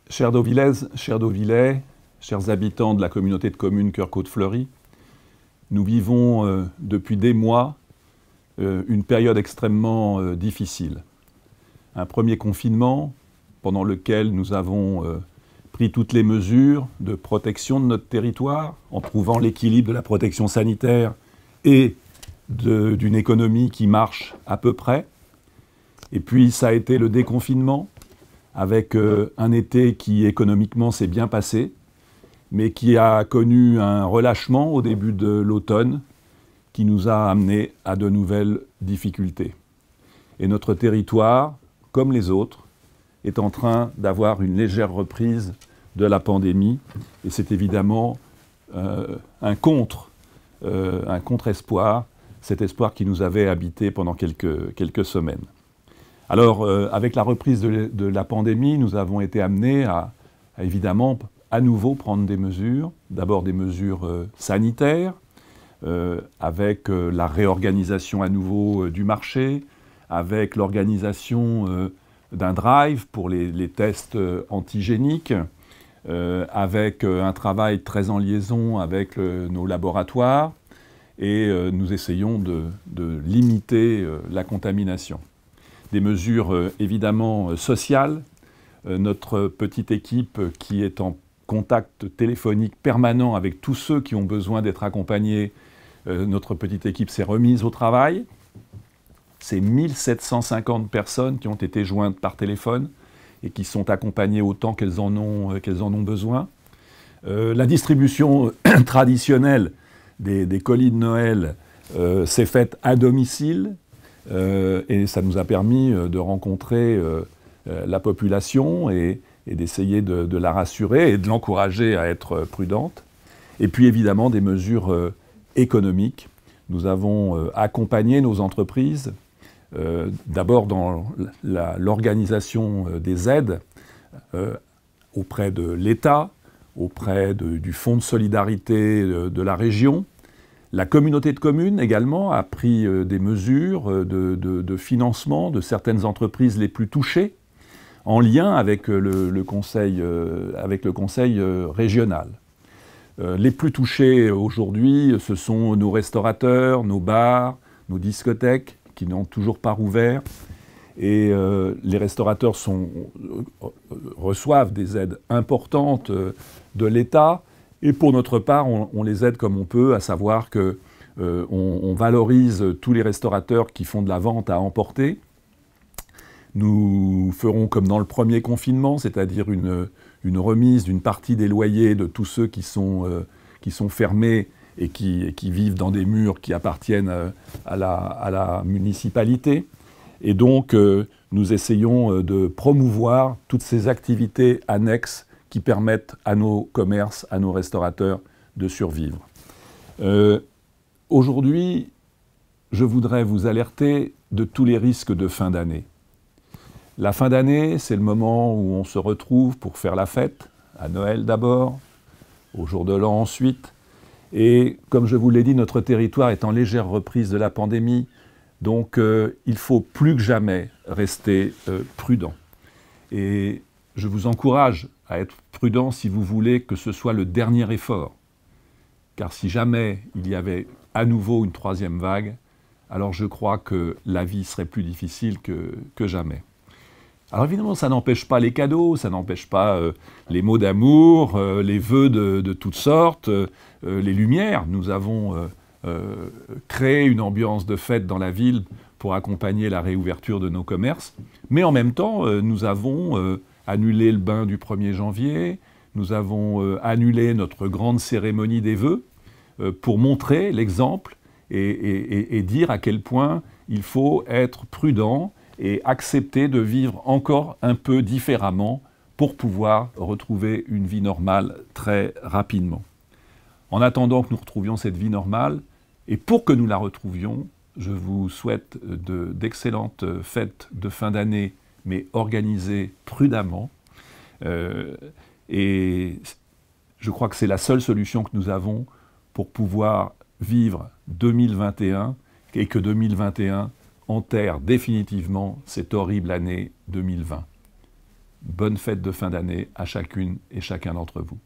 Chers Deauvillaises, chers Deauvillais, chers habitants de la communauté de communes Cœur-Côte-Fleury, nous vivons depuis des mois une période extrêmement difficile. Un premier confinement pendant lequel nous avons pris toutes les mesures de protection de notre territoire en trouvant l'équilibre de la protection sanitaire et d'une économie qui marche à peu près. Et puis ça a été le déconfinement avec un été qui économiquement s'est bien passé, mais qui a connu un relâchement au début de l'automne qui nous a amenés à de nouvelles difficultés. Et notre territoire, comme les autres, est en train d'avoir une légère reprise de la pandémie. Et c'est évidemment un contre-espoir, cet espoir qui nous avait habité pendant quelques semaines. Alors, avec la reprise de la pandémie, nous avons été amenés à évidemment à nouveau prendre des mesures, d'abord des mesures sanitaires, avec la réorganisation à nouveau du marché, avec l'organisation d'un drive pour les tests antigéniques, avec un travail très en liaison avec nos laboratoires, et nous essayons de limiter la contamination. Des mesures évidemment sociales, notre petite équipe qui est en contact téléphonique permanent avec tous ceux qui ont besoin d'être accompagnés, notre petite équipe s'est remise au travail. C'est 1750 personnes qui ont été jointes par téléphone et qui sont accompagnées autant qu'elles en ont besoin. La distribution traditionnelle des colis de Noël s'est faite à domicile et ça nous a permis de rencontrer la population et d'essayer de la rassurer et de l'encourager à être prudente. Et puis évidemment des mesures économiques. Nous avons accompagné nos entreprises, d'abord dans l'organisation des aides auprès de l'État, auprès du Fonds de solidarité de la région. La communauté de communes également a pris des mesures de financement de certaines entreprises les plus touchées, en lien avec le conseil régional. Les plus touchés aujourd'hui, ce sont nos restaurateurs, nos bars, nos discothèques, qui n'ont toujours pas rouvert. Et les restaurateurs reçoivent des aides importantes de l'État. Et pour notre part, on les aide comme on peut, à savoir qu'on valorise tous les restaurateurs qui font de la vente à emporter. Nous ferons comme dans le premier confinement, c'est-à-dire une remise d'une partie des loyers de tous ceux qui sont fermés et qui vivent dans des murs qui appartiennent à la municipalité. Et donc, nous essayons de promouvoir toutes ces activités annexes qui permettent à nos commerces, à nos restaurateurs de survivre. Aujourd'hui, je voudrais vous alerter de tous les risques de fin d'année. La fin d'année, c'est le moment où on se retrouve pour faire la fête, à Noël d'abord, au jour de l'an ensuite. Et comme je vous l'ai dit, notre territoire est en légère reprise de la pandémie, donc il faut plus que jamais rester prudent. Et je vous encourage à être prudent si vous voulez que ce soit le dernier effort. Car si jamais il y avait à nouveau une troisième vague, alors je crois que la vie serait plus difficile que jamais. Alors évidemment, ça n'empêche pas les cadeaux, ça n'empêche pas les mots d'amour, les vœux de toutes sortes, les lumières. Nous avons créé une ambiance de fête dans la ville pour accompagner la réouverture de nos commerces. Mais en même temps, nous avons annulé le bain du 1er janvier, nous avons annulé notre grande cérémonie des vœux pour montrer l'exemple et dire à quel point il faut être prudent et accepter de vivre encore un peu différemment pour pouvoir retrouver une vie normale très rapidement. En attendant que nous retrouvions cette vie normale, et pour que nous la retrouvions, je vous souhaite d'excellentes fêtes de fin d'année, mais organisées prudemment. Et je crois que c'est la seule solution que nous avons pour pouvoir vivre 2021 et que 2021 enterre définitivement cette horrible année 2020. bonne fête de fin d'année à chacune et chacun d'entre vous.